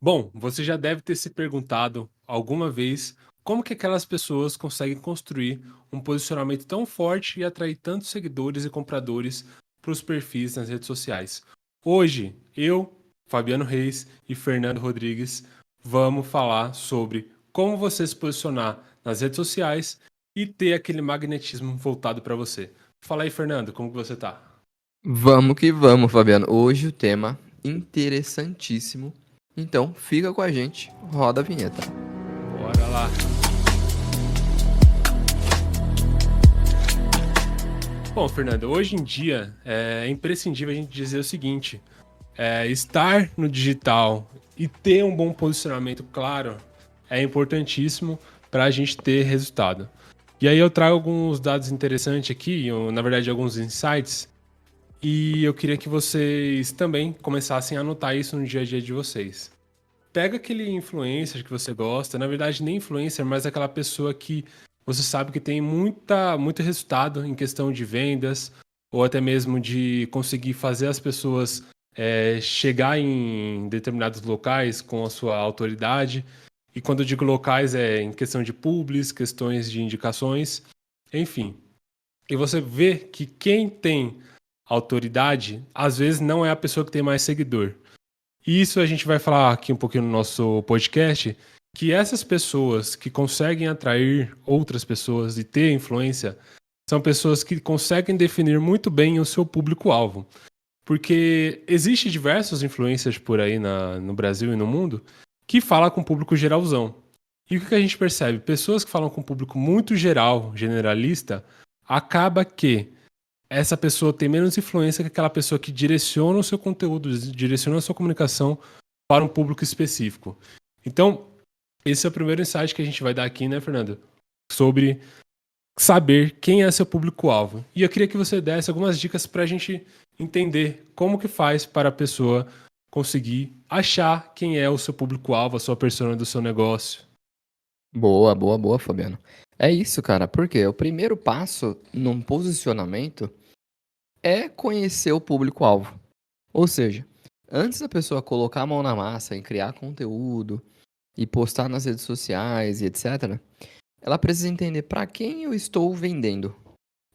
Bom, você já deve ter se perguntado alguma vez como que aquelas pessoas conseguem construir um posicionamento tão forte e atrair tantos seguidores e compradores para os perfis nas redes sociais. Hoje, eu, Fabiano Reis e Fernando Rodrigues vamos falar sobre como você se posicionar nas redes sociais e ter aquele magnetismo voltado para você. Fala aí, Fernando, como que você tá? Vamos que vamos, Fabiano. Hoje o tema interessantíssimo. Então, fica com a gente. Roda a vinheta. Bora lá. Bom, Fernando, hoje em dia é imprescindível a gente dizer o seguinte: estar no digital e ter um bom posicionamento claro é importantíssimo para a gente ter resultado. E aí eu trago alguns dados interessantes aqui, ou, na verdade alguns insights, e eu queria que vocês também começassem a anotar isso no dia a dia de vocês. Pega aquele influencer que você gosta, na verdade nem influencer, mas aquela pessoa que você sabe que tem muito resultado em questão de vendas, ou até mesmo de conseguir fazer as pessoas chegar em determinados locais com a sua autoridade. E quando eu digo locais, é em questão de publis, questões de indicações, enfim. E você vê que quem tem autoridade, às vezes não é a pessoa que tem mais seguidor. E isso a gente vai falar aqui um pouquinho no nosso podcast, que essas pessoas que conseguem atrair outras pessoas e ter influência são pessoas que conseguem definir muito bem o seu público-alvo. Porque existe diversos influencers por aí no Brasil e no mundo que falam com o público geralzão. E o que a gente percebe? Pessoas que falam com o público muito geral, generalista, acaba que essa pessoa tem menos influência que aquela pessoa que direciona o seu conteúdo, direciona a sua comunicação para um público específico. Então, esse é o primeiro insight que a gente vai dar aqui, né, Fernando? Sobre saber quem é seu público-alvo. E eu queria que você desse algumas dicas para a gente entender como que faz para a pessoa conseguir achar quem é o seu público-alvo, a sua persona do seu negócio. Boa, boa, boa, Fabiano. É isso, cara. Porque o primeiro passo num posicionamento é conhecer o público-alvo. Ou seja, antes da pessoa colocar a mão na massa em criar conteúdo e postar nas redes sociais e etc., ela precisa entender para quem eu estou vendendo,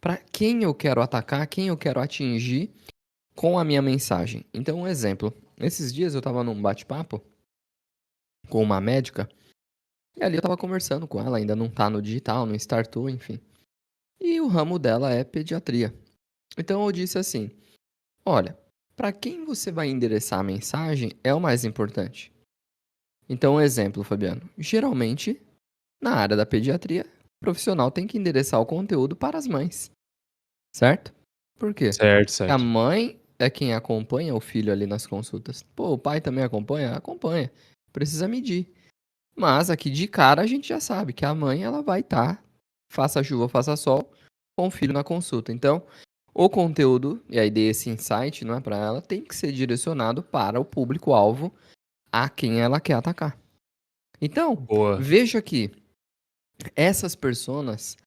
para quem eu quero atacar, quem eu quero atingir com a minha mensagem. Então, um exemplo. Esses dias eu estava num bate-papo com uma médica e ali eu estava conversando com ela, ainda não tá no digital, não startou, enfim. E o ramo dela é pediatria. Então eu disse assim: olha, para quem você vai endereçar a mensagem é o mais importante. Então, um exemplo, Fabiano. Geralmente, na área da pediatria, o profissional tem que endereçar o conteúdo para as mães, certo? Por quê? Certo, A certo. mãe é quem acompanha o filho ali nas consultas. Pô, o pai também acompanha? Acompanha. Precisa medir. Mas aqui de cara a gente já sabe que a mãe ela vai estar, faça chuva, faça sol, com o filho na consulta. Então, o conteúdo, e aí dei esse insight, não é para ela, tem que ser direcionado para o público-alvo a quem ela quer atacar. Então, Boa. veja que essas personas,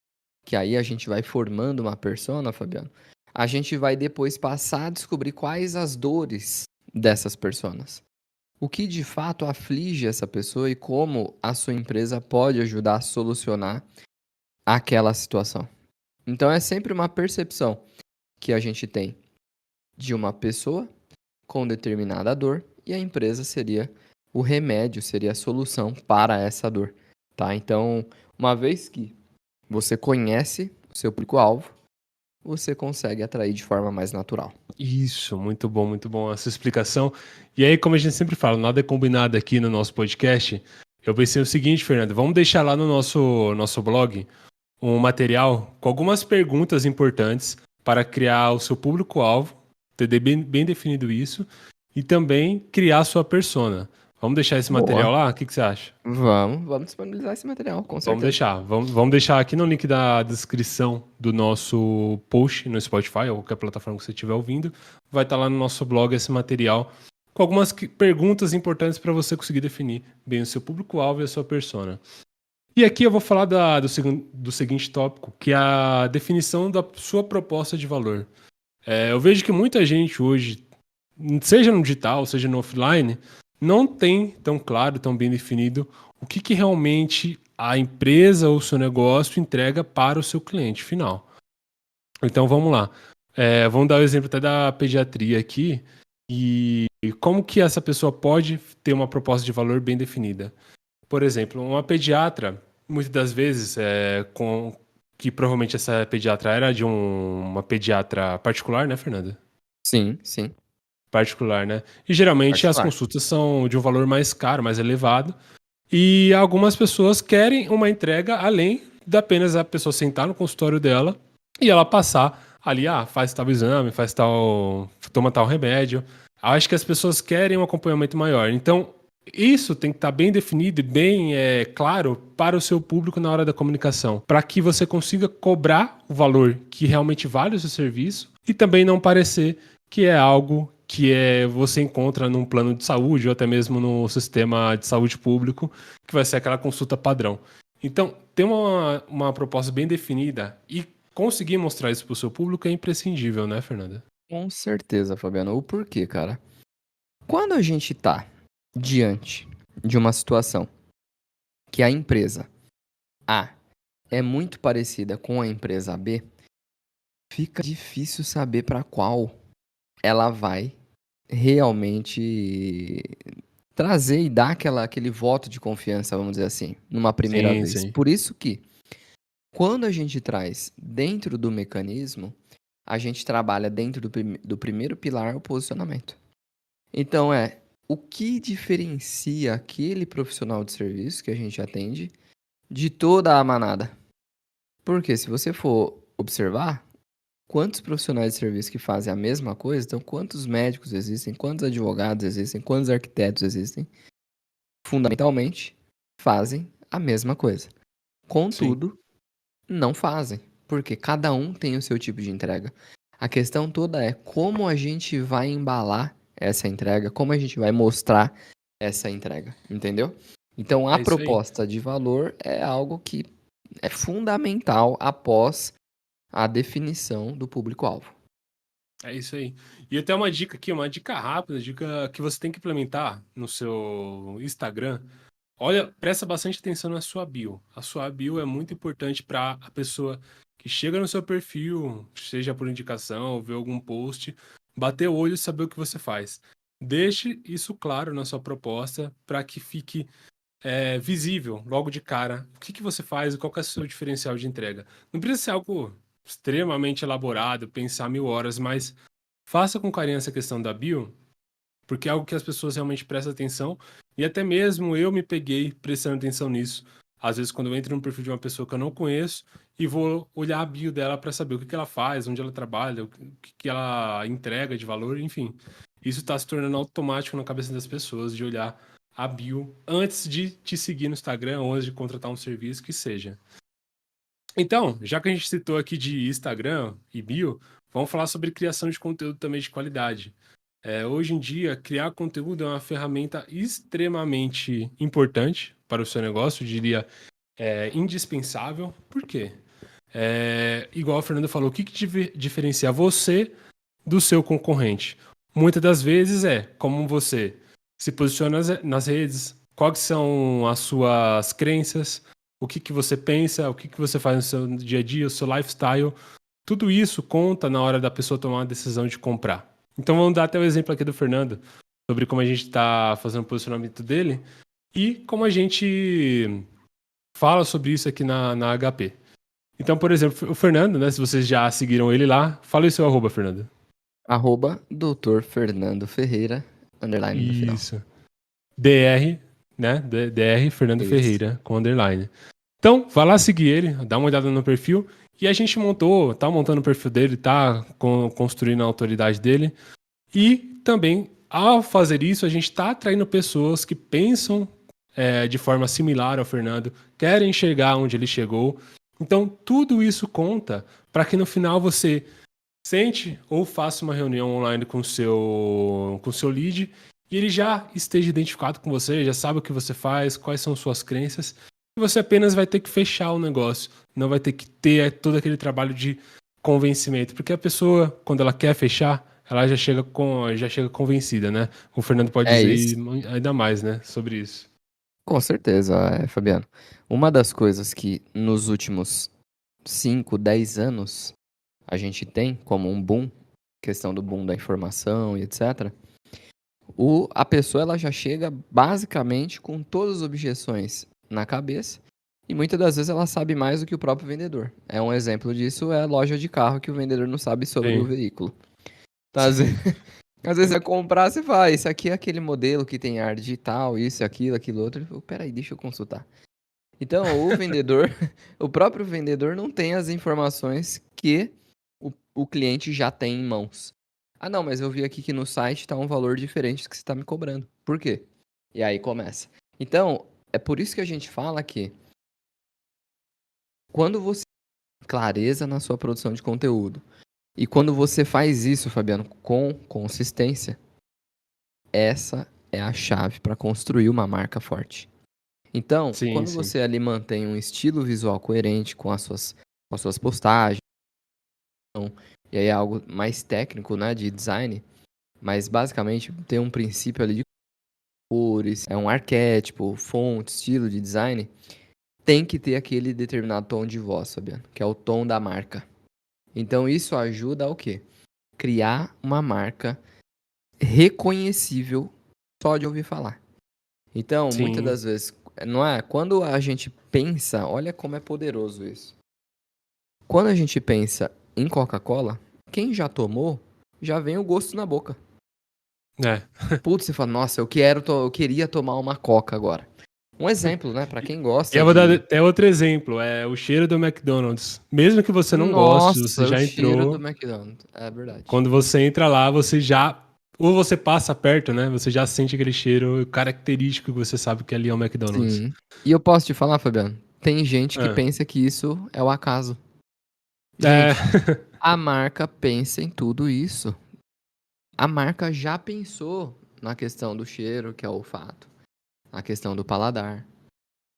que aí a gente vai formando uma persona, Fabiano, a gente vai depois passar a descobrir quais as dores dessas personas. O que de fato aflige essa pessoa e como a sua empresa pode ajudar a solucionar aquela situação. Então é sempre uma percepção que a gente tem de uma pessoa com determinada dor e a empresa seria o remédio, seria a solução para essa dor, tá? Então, uma vez que você conhece o seu público-alvo, você consegue atrair de forma mais natural. Isso, muito bom essa explicação. E aí, como a gente sempre fala, nada é combinado aqui no nosso podcast. Eu pensei o seguinte, Fernando, vamos deixar lá no nosso blog um material com algumas perguntas importantes para criar o seu público-alvo, ter bem definido isso, e também criar a sua persona. Vamos deixar esse material Boa. lá? O que você acha? Vamos disponibilizar esse material, com Vamos certeza. deixar. Vamos deixar aqui no link da descrição do nosso post no Spotify ou qualquer plataforma que você estiver ouvindo. Vai estar lá no nosso blog esse material com algumas perguntas importantes para você conseguir definir bem o seu público-alvo e a sua persona. E aqui eu vou falar do seguinte tópico, que é a definição da sua proposta de valor. Eu vejo que muita gente hoje, seja no digital, seja no offline, não tem tão claro, tão bem definido o que realmente a empresa ou o seu negócio entrega para o seu cliente final. Então vamos lá. Vamos dar o exemplo até da pediatria aqui e como que essa pessoa pode ter uma proposta de valor bem definida. Por exemplo, uma pediatra, muitas das vezes, que provavelmente essa pediatra era de uma pediatra particular, né, Fernanda? Sim, sim. Particular, né? E geralmente as Particular. consultas são de um valor mais caro, mais elevado. E algumas pessoas querem uma entrega além de apenas a pessoa sentar no consultório dela e ela passar ali, faz tal exame, toma tal remédio. Acho que as pessoas querem um acompanhamento maior. Então, isso tem que estar bem definido e bem claro para o seu público na hora da comunicação, para que você consiga cobrar o valor que realmente vale o seu serviço e também não parecer que é algo que você encontra num plano de saúde ou até mesmo no sistema de saúde público, que vai ser aquela consulta padrão. Então, ter uma proposta bem definida e conseguir mostrar isso para o seu público é imprescindível, né, Fernanda? Com certeza, Fabiano. O porquê, cara? Quando a gente tá diante de uma situação que a empresa A é muito parecida com a empresa B, fica difícil saber para qual ela vai realmente trazer e dar aquele voto de confiança, vamos dizer assim, numa primeira Sim, vez. sim. Por isso que, quando a gente traz dentro do mecanismo, a gente trabalha dentro do primeiro pilar, o posicionamento. Então o que diferencia aquele profissional de serviço que a gente atende de toda a manada? Porque se você for observar, quantos profissionais de serviço que fazem a mesma coisa, então quantos médicos existem, quantos advogados existem, quantos arquitetos existem, fundamentalmente fazem a mesma coisa. Sim. Contudo, não fazem, porque cada um tem o seu tipo de entrega. A questão toda é como a gente vai embalar essa entrega, como a gente vai mostrar essa entrega, entendeu? Então, a É isso aí. proposta de valor é algo que é fundamental após a definição do público-alvo. É isso aí. E até uma dica aqui, uma dica rápida, dica que você tem que implementar no seu Instagram. Olha, presta bastante atenção na sua bio. A sua bio é muito importante para a pessoa que chega no seu perfil, seja por indicação ou ver algum post, bater o olho e saber o que você faz. Deixe isso claro na sua proposta para que fique visível logo de cara o que você faz e qual que é o seu diferencial de entrega. Não precisa ser algo extremamente elaborado, pensar 1000 horas, mas faça com carinho essa questão da bio, porque é algo que as pessoas realmente prestam atenção, e até mesmo eu me peguei prestando atenção nisso. Às vezes, quando eu entro no perfil de uma pessoa que eu não conheço e vou olhar a bio dela para saber o que ela faz, onde ela trabalha, o que ela entrega de valor, enfim. Isso está se tornando automático na cabeça das pessoas de olhar a bio antes de te seguir no Instagram ou antes de contratar um serviço que seja. Então, já que a gente citou aqui de Instagram e bio, vamos falar sobre criação de conteúdo também de qualidade. Hoje em dia, criar conteúdo é uma ferramenta extremamente importante para o seu negócio, eu diria indispensável. Por quê? Igual a Fernanda falou, o que diferencia você do seu concorrente? Muitas das vezes como você se posiciona nas redes, quais são as suas crenças, o que você pensa, o que você faz no seu dia a dia, o seu lifestyle. Tudo isso conta na hora da pessoa tomar uma decisão de comprar. Então vamos dar até o exemplo aqui do Fernando, sobre como a gente está fazendo o posicionamento dele e como a gente fala sobre isso aqui na HP. Então, por exemplo, o Fernando, né? Se vocês já seguiram ele lá, fala o seu arroba, Fernando. @Dr. Fernando Ferreira, underline no final. Isso. DR, né? DR Fernando Isso. Ferreira, com underline. Então, vai lá seguir ele, dá uma olhada no perfil. E a gente tá montando o perfil dele, tá construindo a autoridade dele. E também, ao fazer isso, a gente está atraindo pessoas que pensam de forma similar ao Fernando, querem chegar onde ele chegou. Então, tudo isso conta para que no final você sente ou faça uma reunião online com o seu lead e ele já esteja identificado com você, já sabe o que você faz, quais são suas crenças. E você apenas vai ter que fechar o negócio, não vai ter que ter todo aquele trabalho de convencimento, porque a pessoa, quando ela quer fechar, ela já chega convencida, né? O Fernando pode É dizer isso. ainda mais, né, sobre isso. Com certeza, Fabiano. Uma das coisas que nos últimos 5, 10 anos a gente tem como um boom, questão do boom da informação e etc. A pessoa ela já chega basicamente com todas as objeções na cabeça e muitas das vezes ela sabe mais do que o próprio vendedor. Um exemplo disso é a loja de carro que o vendedor não sabe sobre o Sim, veículo. Então, às vezes, sim, às vezes você comprar, você fala, esse aqui é aquele modelo que tem ar digital, isso, aquilo, outro. Ele fala, peraí, deixa eu consultar. Então, o vendedor, o próprio vendedor não tem as informações que o cliente já tem em mãos. Ah, não, mas eu vi aqui que no site está um valor diferente do que você está me cobrando. Por quê? E aí começa. Então, é por isso que a gente fala que quando você tem clareza na sua produção de conteúdo e quando você faz isso, Fabiano, com consistência, essa é a chave para construir uma marca forte. Então, sim, quando sim. você ali mantém um estilo visual coerente com as suas postagens, e aí é algo mais técnico, né, de design, mas basicamente tem um princípio ali de cores, é um arquétipo, fonte, estilo de design, tem que ter aquele determinado tom de voz, Fabiano, que é o tom da marca. Então isso ajuda a o quê? Criar uma marca reconhecível só de ouvir falar. Então, muitas Sim. das vezes, não é? Quando a gente pensa, olha como é poderoso isso. Quando a gente pensa em Coca-Cola, quem já tomou, já vem o gosto na boca. É. Putz, você fala, nossa, eu queria tomar uma Coca agora. Um exemplo, né, pra E quem e gosta eu vou dar de... até outro exemplo, é o cheiro do McDonald's. Mesmo que você não goste, você Nossa, o já cheiro do entrou, McDonald's. É verdade. quando você entra lá, você já ou você passa perto, né? Você já sente aquele cheiro característico que você sabe que ali é o McDonald's. Sim. E eu posso te falar, Fabiano, tem gente que Ah. pensa que isso é o acaso. É. Gente, a marca pensa em tudo isso. A marca já pensou na questão do cheiro, que é o olfato, na questão do paladar,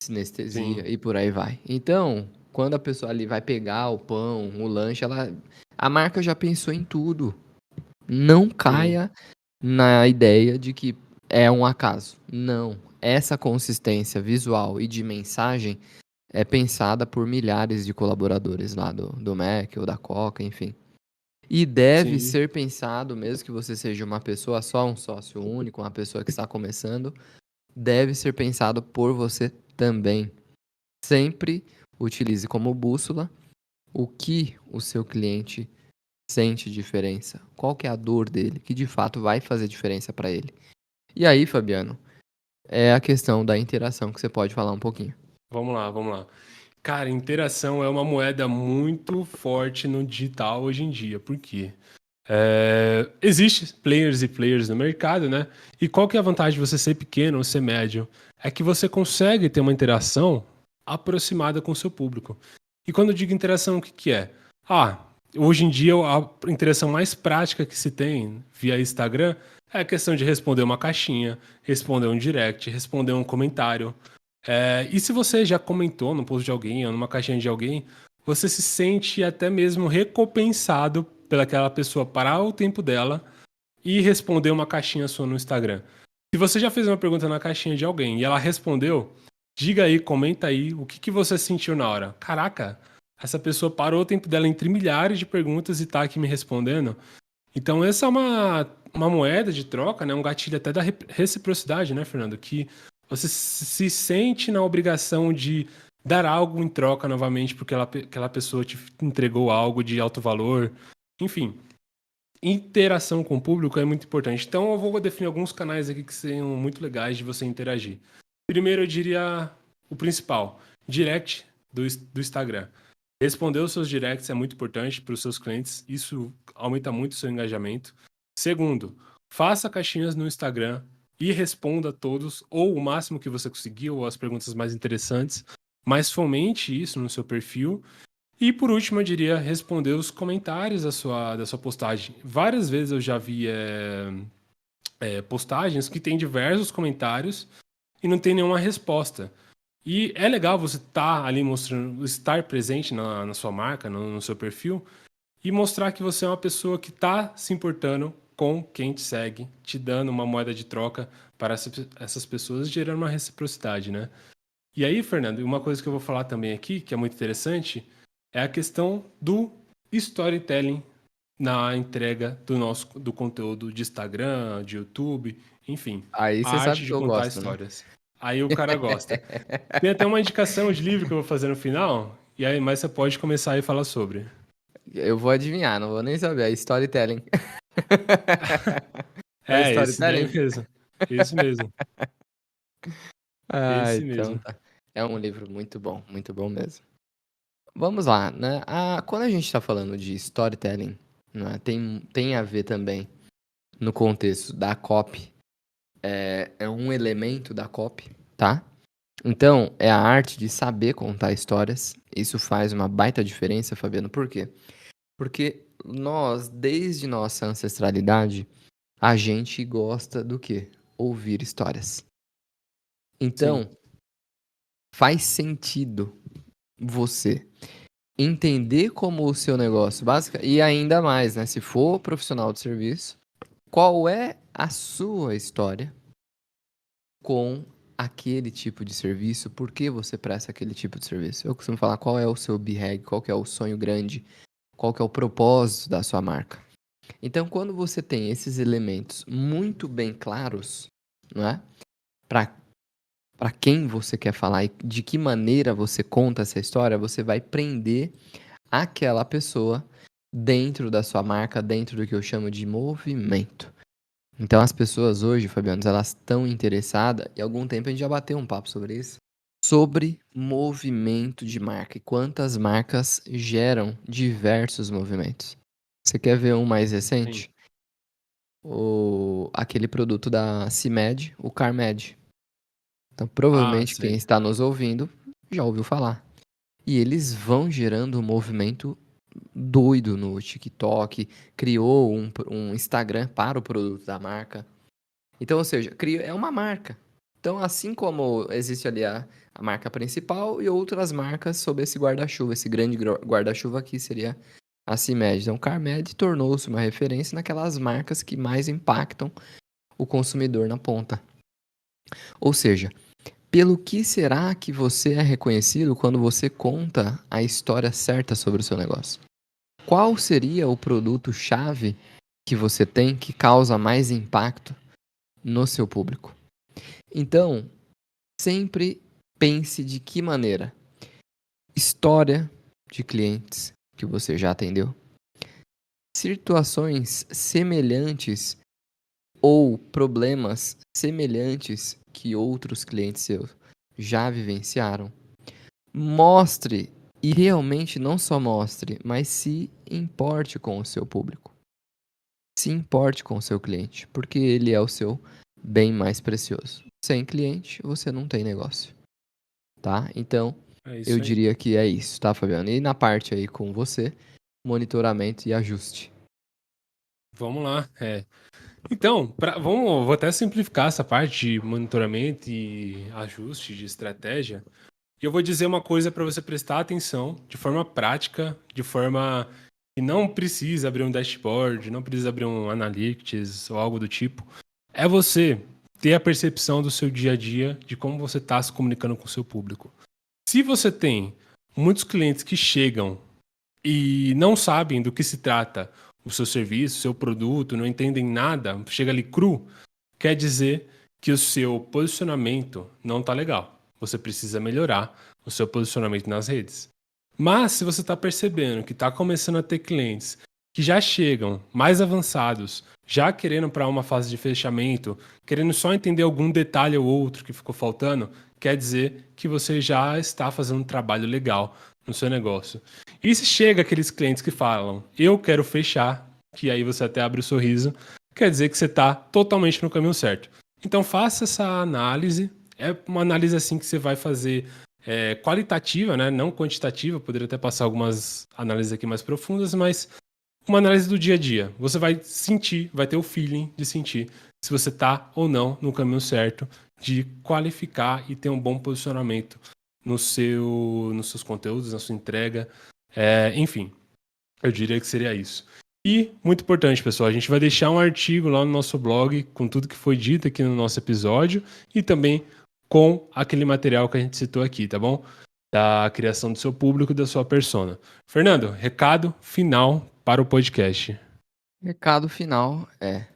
Sim, sinestesia e por aí vai. Então, quando a pessoa ali vai pegar o pão, o lanche, a marca já pensou em tudo. Não sim, caia na ideia de que é um acaso. Não. Essa consistência visual e de mensagem é pensada por milhares de colaboradores lá do Mac ou da Coca, enfim. E deve sim, ser pensado, mesmo que você seja uma pessoa só, um sócio único, uma pessoa que está começando, deve ser pensado por você também. Sempre utilize como bússola o que o seu cliente sente diferença, qual que é a dor dele, que de fato vai fazer diferença para ele. E aí, Fabiano, é a questão da interação que você pode falar um pouquinho. vamos lá, vamos lá. Cara, interação é uma moeda muito forte no digital hoje em dia. Por quê? Existe players e players no mercado, né? E qual que é a vantagem de você ser pequeno ou ser médio? É que você consegue ter uma interação aproximada com o seu público. E quando eu digo interação, o que que é? Ah, hoje em dia a interação mais prática que se tem via Instagram é a questão de responder uma caixinha, responder um direct, responder um comentário. E se você já comentou no post de alguém ou numa caixinha de alguém, você se sente até mesmo recompensado pelaquela pessoa parar o tempo dela e responder uma caixinha sua no Instagram. Se você já fez uma pergunta na caixinha de alguém e ela respondeu, diga aí, comenta aí o que que você sentiu na hora. Caraca, essa pessoa parou o tempo dela entre milhares de perguntas e tá aqui me respondendo. Então, essa é uma moeda de troca, né? Um gatilho até da reciprocidade, né, Fernando? Que você se sente na obrigação de dar algo em troca novamente porque aquela pessoa te entregou algo de alto valor. Enfim, interação com o público é muito importante. Então, eu vou definir alguns canais aqui que seriam muito legais de você interagir. Primeiro, eu diria o principal: direct do Instagram. Responder os seus directs é muito importante para os seus clientes. Isso aumenta muito o seu engajamento. Segundo, faça caixinhas no Instagram e responda a todos, ou o máximo que você conseguir, ou as perguntas mais interessantes. Mas fomente isso no seu perfil. E por último, eu diria responder os comentários da sua postagem. Várias vezes eu já vi postagens que tem diversos comentários e não tem nenhuma resposta. E é legal você estar ali mostrando, estar presente na sua marca, no seu perfil, e mostrar que você é uma pessoa que está se importando com quem te segue, te dando uma moeda de troca para essas pessoas, gerando uma reciprocidade, né? E aí, Fernando, uma coisa que eu vou falar também aqui, que é muito interessante, é a questão do storytelling na entrega do conteúdo de Instagram, de YouTube, enfim, Aí a você sabe arte que de eu contar gosto, né? histórias. Aí o cara gosta. Tem até uma indicação de livro que eu vou fazer no final, e aí, mas você pode começar aí a falar sobre. Eu vou adivinhar, não vou nem saber. É storytelling. É É, esse daí storytelling? mesmo. Esse mesmo. Ah, Esse então mesmo. tá. É um livro muito bom mesmo. Vamos lá, né? Quando a gente está falando de storytelling, né, tem a ver também no contexto da copy, é um elemento da copy, tá? Então, é a arte de saber contar histórias. Isso faz uma baita diferença, Fabiano. Por quê? Porque nós, desde nossa ancestralidade, a gente gosta do quê? Ouvir histórias. Sim. Então, faz sentido você entender como o seu negócio básico e ainda mais, né, se for profissional de serviço, qual é a sua história com aquele tipo de serviço, por que você presta aquele tipo de serviço. Eu costumo falar qual é o seu BHAG, qual que é o sonho grande, qual que é o propósito da sua marca. Então, quando você tem esses elementos muito bem claros, não é? Para quem você quer falar e de que maneira você conta essa história, você vai prender aquela pessoa dentro da sua marca, dentro do que eu chamo de movimento. Então as pessoas hoje, Fabiano, elas estão interessadas, e há algum tempo a gente já bateu um papo sobre isso, sobre movimento de marca e quantas marcas geram diversos movimentos. Você quer ver um mais Sim. recente? Aquele produto da CIMED, o CarMed. Então Ah, provavelmente quem sei. está nos ouvindo já ouviu falar. E eles vão gerando um movimento doido no TikTok, criou um Instagram para o produto da marca. Então, ou seja, é uma marca. Então, assim como existe ali a marca principal e outras marcas sob esse guarda-chuva, esse grande guarda-chuva aqui seria a CIMED. Então, CarMed tornou-se uma referência naquelas marcas que mais impactam o consumidor na ponta. Ou seja, pelo que será que você é reconhecido quando você conta a história certa sobre o seu negócio? Qual seria o produto-chave que você tem que causa mais impacto no seu público? Então, sempre pense de que maneira. História de clientes que você já atendeu, situações semelhantes ou problemas semelhantes que outros clientes seus já vivenciaram. Mostre e realmente não só mostre, mas se importe com o seu público. Se importe com o seu cliente, porque ele é o seu bem mais precioso. Sem cliente, você não tem negócio, tá? Então, É eu isso aí. diria que é isso, tá, Fabiano? E na parte aí com você, monitoramento e ajuste. Vamos lá. Então, vou até simplificar essa parte de monitoramento e ajuste de estratégia. E eu vou dizer uma coisa para você prestar atenção de forma prática, de forma que não precisa abrir um dashboard, não precisa abrir um analytics ou algo do tipo. É você ter a percepção do seu dia a dia, de como você está se comunicando com o seu público. Se você tem muitos clientes que chegam e não sabem do que se trata o seu serviço, o seu produto, não entendem nada, chega ali cru, quer dizer que o seu posicionamento não está legal. Você precisa melhorar o seu posicionamento nas redes. Mas se você está percebendo que está começando a ter clientes que já chegam mais avançados, já querendo para uma fase de fechamento, querendo só entender algum detalhe ou outro que ficou faltando, quer dizer que você já está fazendo um trabalho legal no seu negócio. E se chega aqueles clientes que falam, eu quero fechar, que aí você até abre o sorriso, quer dizer que você está totalmente no caminho certo. Então faça essa análise. É uma análise assim que você vai fazer qualitativa, né? Não quantitativa. Poderia até passar algumas análises aqui mais profundas, mas uma análise do dia a dia. Você vai sentir, vai ter o feeling de sentir se você está ou não no caminho certo de qualificar e ter um bom posicionamento nos seus conteúdos, na sua entrega. Enfim, eu diria que seria isso. E, muito importante, pessoal, a gente vai deixar um artigo lá no nosso blog com tudo que foi dito aqui no nosso episódio e também com aquele material que a gente citou aqui, tá bom? Da criação do seu público e da sua persona. Fernando, recado final para o podcast. Recado final é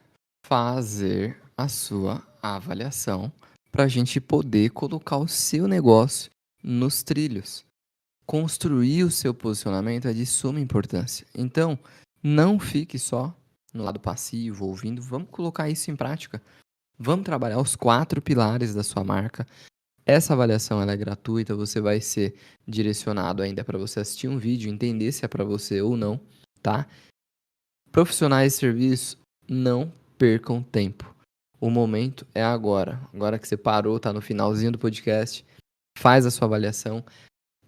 fazer a sua avaliação para a gente poder colocar o seu negócio nos trilhos. Construir o seu posicionamento é de suma importância. Então, não fique só no lado passivo, ouvindo. Vamos colocar isso em prática. Vamos trabalhar os 4 pilares da sua marca. Essa avaliação ela é gratuita, você vai ser direcionado ainda para você assistir um vídeo, entender se é para você ou não, tá? Profissionais de serviço, não percam tempo. O momento é agora. Agora que você parou, tá no finalzinho do podcast, faz a sua avaliação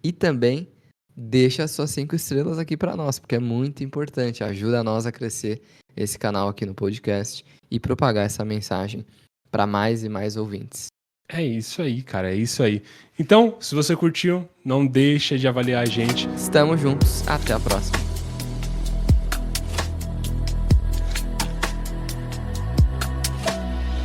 e também deixa as suas 5 estrelas aqui para nós, porque é muito importante, ajuda nós a crescer esse canal aqui no podcast e propagar essa mensagem para mais e mais ouvintes. É isso aí, cara, é isso aí. Então, se você curtiu, não deixa de avaliar a gente. Estamos juntos, até a próxima.